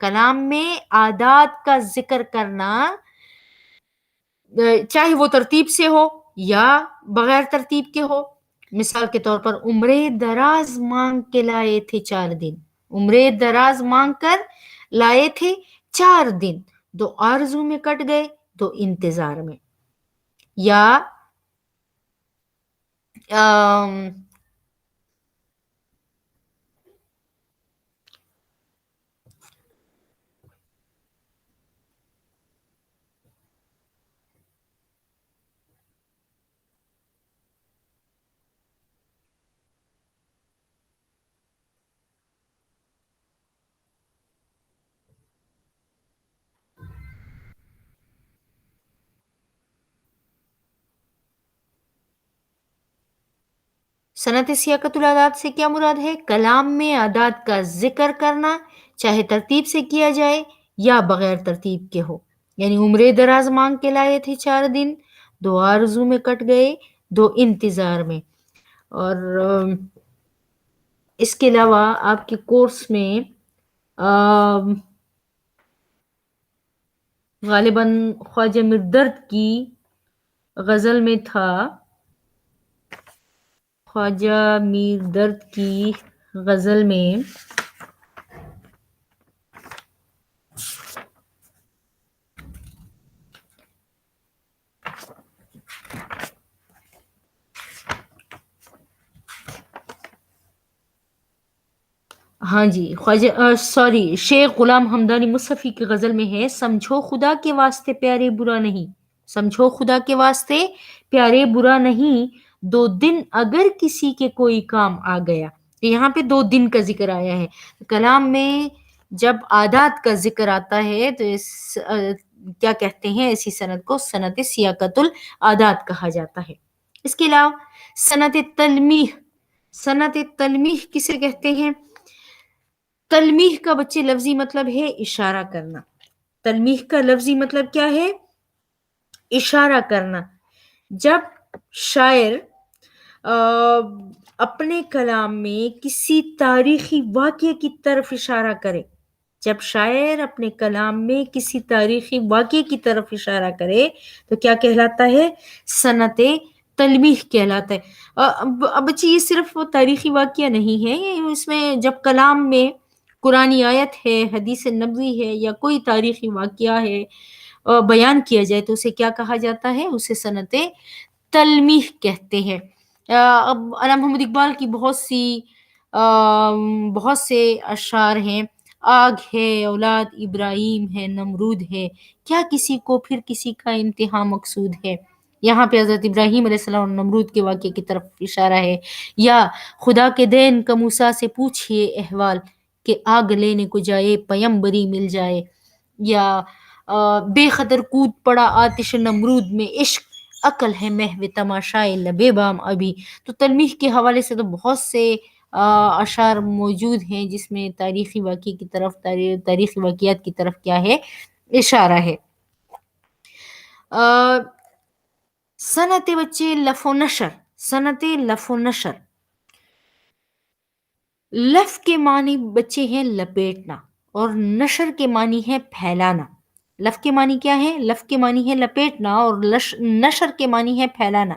کلام میں عادات کا ذکر کرنا، چاہے وہ ترتیب سے ہو یا بغیر ترتیب کے ہو. مثال کے طور پر عمرے دراز مانگ کے لائے تھے 4 دن. عمرے دراز مانگ کر لائے تھے 4 دن، 2 آرزو میں کٹ گئے، 2 انتظار میں. یا آم، صنعت سیاقت العادات سے کیا مراد ہے؟ کلام میں عادات کا ذکر کرنا، چاہے ترتیب سے کیا جائے یا بغیر ترتیب کے ہو. یعنی عمرے دراز مانگ کے لائے تھے 4 دن، 2 آرزو میں کٹ گئے، 2 انتظار میں. اور اس کے علاوہ آپ کے کورس میں غالباً خواجہ مردرد کی غزل میں تھا، خواجہ میر درد کی غزل میں ہاں جی، خواجہ شیخ غلام حمدانی مصطفی کی غزل میں ہے، سمجھو خدا کے واسطے پیارے برا نہیں، سمجھو خدا کے واسطے پیارے برا نہیں، 2 دن اگر کسی کے کوئی کام آ گیا. تو یہاں پہ 2 دن کا ذکر آیا ہے. کلام میں جب عادات کا ذکر آتا ہے تو کیا کہتے ہیں، ایسی صنعت کو صنعت سیاقت العادات کہا جاتا ہے. اس کے علاوہ صنعت تلمیح، صنعت تلمیح کسے کہتے ہیں؟ تلمیح کا بچے لفظی مطلب ہے اشارہ کرنا. تلمیح کا لفظی مطلب کیا ہے؟ اشارہ کرنا. جب شاعر اپنے کلام میں کسی تاریخی واقعے کی طرف اشارہ کرے، جب شاعر اپنے کلام میں کسی تاریخی واقعے کی طرف اشارہ کرے تو کیا کہلاتا ہے؟ صنعت تلمیح کہلاتا ہے. اب بچے یہ صرف وہ تاریخی واقعہ نہیں ہے، اس میں جب کلام میں قرآنی آیت ہے، حدیث نبوی ہے یا کوئی تاریخی واقعہ ہے بیان کیا جائے تو اسے کیا کہا جاتا ہے؟ اسے صنعت تلمیح کہتے ہیں. اب علامہ محمد اقبال کی بہت سے اشعار ہیں. آگ ہے اولاد ابراہیم ہے نمرود ہے، کیا کسی کو پھر کسی کا انتہا مقصود ہے. یہاں پہ حضرت ابراہیم علیہ السلام اور نمرود کے واقعے کی طرف اشارہ ہے. یا خدا کے دین کا موسیٰ سے پوچھئے احوال، کہ آگ لینے کو جائے پیمبری مل جائے. یا بے خطر کود پڑا آتش نمرود میں، عشق عقل ہے محو تماشائے لبے بام ابھی. تو تلمیح کے حوالے سے تو بہت سے اشعار موجود ہیں جس میں تاریخی واقعے کی طرف، تاریخی واقعات کی طرف کیا ہے؟ اشارہ ہے. صنعت بچے لف و نشر، صنعت لف و نشر، لف کے معنی بچے ہیں لپیٹنا اور نشر کے معنی ہے پھیلانا. لف کے معنی کیا ہے؟ لف کے معنی ہے لپیٹنا اور نشر کے معنی ہے پھیلانا.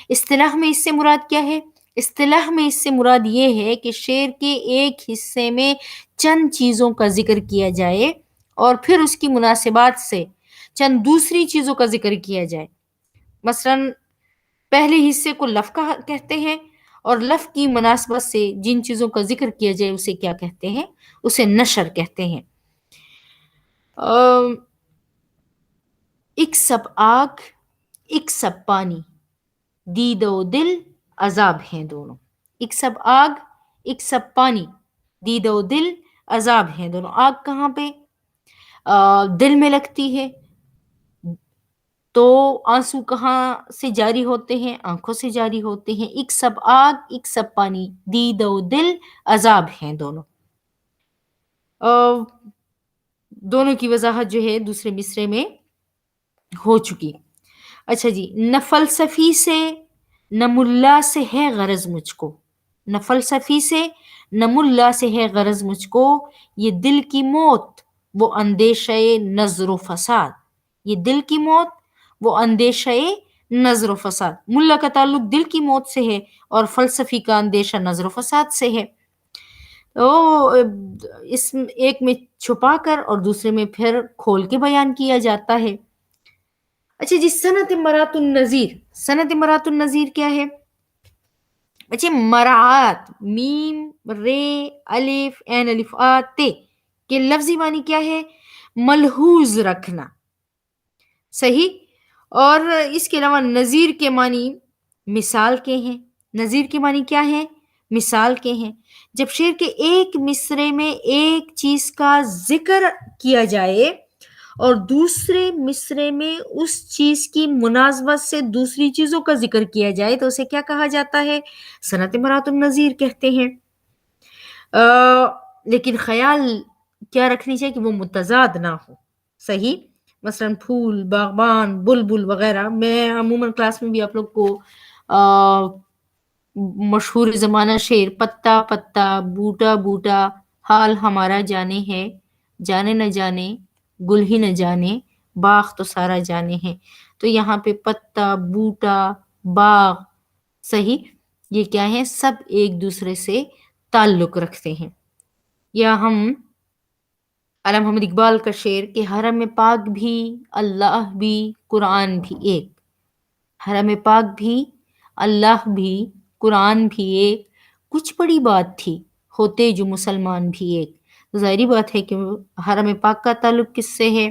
اصطلاح میں اس سے مراد کیا ہے؟ اصطلاح میں اس سے مراد یہ ہے کہ شعر کے ایک حصے میں چند چیزوں کا ذکر کیا جائے اور پھر اس کی مناسبات سے چند دوسری چیزوں کا ذکر کیا جائے. مثلا پہلے حصے کو لف کہتے ہیں اور لف کی مناسبت سے جن چیزوں کا ذکر کیا جائے اسے کیا کہتے ہیں؟ اسے نشر کہتے ہیں. ایک سب آگ ایک سب پانی، دید و دل عذاب ہیں دونوں. ایک سب آگ ایک سب پانی، دید و دل عذاب ہیں دونوں. آگ کہاں پہ؟ دل میں لگتی ہے. تو آنسو کہاں سے جاری ہوتے ہیں؟ آنکھوں سے جاری ہوتے ہیں. ایک سب آگ ایک سب پانی، دید و دل عذاب ہیں دونوں. دونوں کی وضاحت جو ہے دوسرے مصرے میں ہو چکی. اچھا جی، نہ فلسفی سے نہ ملا سے ہے غرض مجھ کو، نہ فلسفی سے نہ ملا سے ہے غرض مجھ کو، یہ دل کی موت وہ اندیشہ نظر و فساد، یہ دل کی موت، وہ اندیشہ نظر و فساد، ملا کا تعلق دل کی موت سے ہے اور فلسفی کا اندیشہ نظر و فساد سے ہے۔ تو اس ایک میں چھپا کر اور دوسرے میں پھر کھول کے بیان کیا جاتا ہے۔ اچھا جی، صنعت مرات النظیر، صنعت مرات النظیر کیا ہے؟ اچھا، مراعات، میم رے الف عین الف آ تے کے لفظی معنی کیا ہے؟ ملحوظ رکھنا، صحیح۔ اور اس کے علاوہ نظیر کے معنی مثال کے ہیں، نظیر کے معنی کیا ہے؟ مثال کے ہیں۔ جب شعر کے ایک مصرے میں ایک چیز کا ذکر کیا جائے اور دوسرے مصرے میں اس چیز کی مناسبت سے دوسری چیزوں کا ذکر کیا جائے تو اسے کیا کہا جاتا ہے؟ صنعت مرات النظیر کہتے ہیں۔ لیکن خیال کیا رکھنی چاہیے کہ وہ متضاد نہ ہو، صحیح۔ مثلا پھول، باغبان، بلبل وغیرہ، میں عموماً کلاس میں بھی آپ لوگ کو مشہور زمانہ شعر، پتا پتا بوٹا بوٹا حال ہمارا جانے ہے، جانے نہ جانے گل ہی نہ جانے باغ تو سارا جانے ہے، تو یہاں پہ پتا، بوٹا، باغ، صحیح، یہ کیا ہے؟ سب ایک دوسرے سے تعلق رکھتے ہیں۔ یا ہم علامہ محمد اقبال کا شعر کہ حرم پاک بھی، اللہ بھی، قرآن بھی ایک، حرم پاک بھی، اللہ بھی، قرآن بھی ایک، کچھ بڑی بات تھی ہوتے جو مسلمان بھی ایک۔ تو ظاہری بات ہے کہ حرم پاک کا تعلق کس سے ہے؟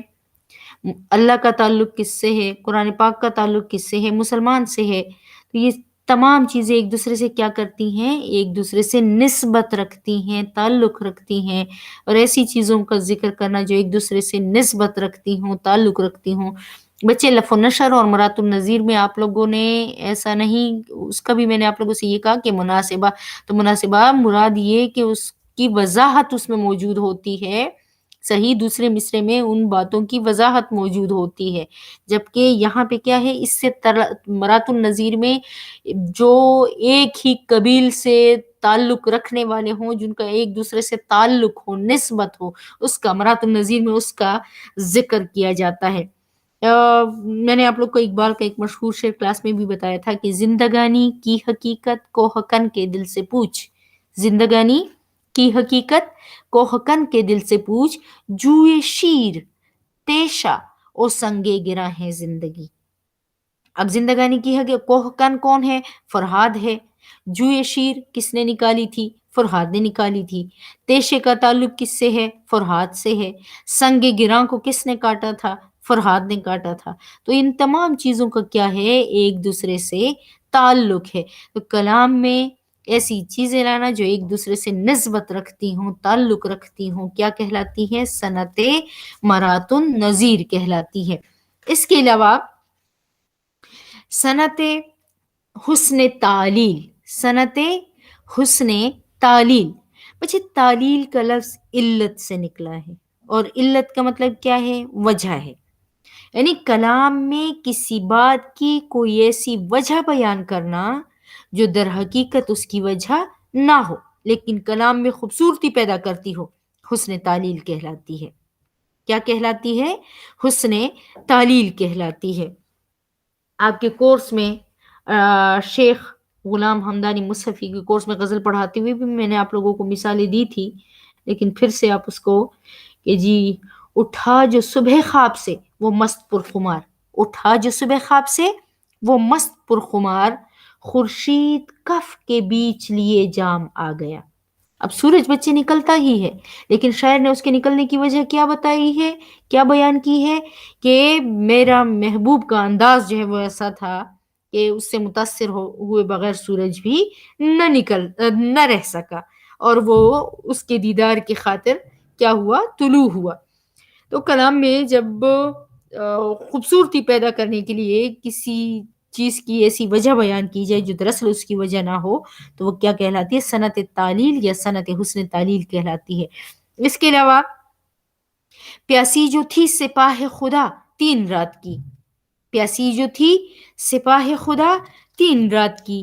اللہ کا تعلق کس سے ہے؟ قرآن پاک کا تعلق کس سے ہے؟ مسلمان سے ہے۔ تو یہ تمام چیزیں ایک دوسرے سے کیا کرتی ہیں؟ ایک دوسرے سے نسبت رکھتی ہیں، تعلق رکھتی ہیں، اور ایسی چیزوں کا ذکر کرنا جو ایک دوسرے سے نسبت رکھتی ہوں، تعلق رکھتی ہوں۔ بچے، لف و نشر اور مرات النظیر میں آپ لوگوں نے ایسا نہیں، اس کا بھی میں نے آپ لوگوں سے یہ کہا کہ مناسبہ، تو مناسبہ مراد یہ کہ اس کی وضاحت اس میں موجود ہوتی ہے، صحیح، دوسرے مصرے میں ان باتوں کی وضاحت موجود ہوتی ہے، جبکہ یہاں پہ کیا ہے؟ اس سے مرات النظیر میں جو ایک ہی قبیل سے تعلق رکھنے والے ہوں، جن کا ایک دوسرے سے تعلق ہو، نسبت ہو، اس کا مرات النظیر میں اس کا ذکر کیا جاتا ہے۔ میں نے آپ لوگ کو اقبال کا ایک مشہور شعر کلاس میں بھی بتایا تھا کہ زندگانی کی حقیقت کو حقن کے دل سے پوچھ، زندگانی کی حقیقت کو حقن کے دل سے پوچھ، جوئے شیر تیشا او سنگے گراں ہے زندگی۔ اب زندگانی کی حقیقت، کوہکن کون ہے؟ فرہاد ہے۔ جوئے شیر کس نے نکالی تھی؟ فرہاد نے نکالی تھی۔ تیشے کا تعلق کس سے ہے؟ فرہاد سے ہے۔ سنگ گراں کو کس نے کاٹا تھا؟ فرہاد نے کاٹا تھا۔ تو ان تمام چیزوں کا کیا ہے؟ ایک دوسرے سے تعلق ہے۔ تو کلام میں ایسی چیزیں لانا جو ایک دوسرے سے نسبت رکھتی ہوں، تعلق رکھتی ہوں، کیا کہلاتی ہے؟ صنعت مرات النظیر کہلاتی ہے۔ اس کے علاوہ صنعت حسن تعلیل، صنعت حسن تعلیل، بچے تعلیل کا لفظ علت سے نکلا ہے، اور علت کا مطلب کیا ہے؟ وجہ ہے، یعنی کلام میں کسی بات کی کوئی ایسی وجہ بیان کرنا جو در حقیقت اس کی وجہ نہ ہو لیکن کلام میں خوبصورتی پیدا کرتی ہو، حسن تعلیل کہلاتی ہے۔ کیا کہلاتی ہے؟ حسن تعلیل کہلاتی ہے۔ آپ کے کورس میں شیخ غلام حمدانی مصحفی کے کورس میں غزل پڑھاتے ہوئے بھی میں نے آپ لوگوں کو مثالیں دی تھی، لیکن پھر سے آپ اس کو کہ جی اٹھا جو صبح خواب سے وہ مست پرخمار، اٹھا جو صبح خواب سے وہ مست پرخمار، خورشید کف کے بیچ لیے جام آ گیا۔ اب سورج بچے نکلتا ہی ہے، لیکن شاعر نے اس کے نکلنے کی وجہ کیا بتائی ہے، کیا بیان کی ہے؟ کہ میرا محبوب کا انداز جو ہے وہ ایسا تھا کہ اس سے متاثر ہوئے بغیر سورج بھی نہ رہ سکا، اور وہ اس کے دیدار کی خاطر کیا ہوا؟ طلوع ہوا۔ تو کلام میں جب خوبصورتی پیدا کرنے کے لیے کسی چیز کی ایسی وجہ بیان کی جائے جو دراصل اس کی وجہ نہ ہو تو وہ کیا کہلاتی ہے؟ صنعت تعلیل یا صنعت حسن تعلیل کہلاتی ہے۔ اس کے علاوہ پیاسی جو تھی سپاہ خدا 3 رات کی، پیاسی جو تھی سپاہ خدا 3 رات کی،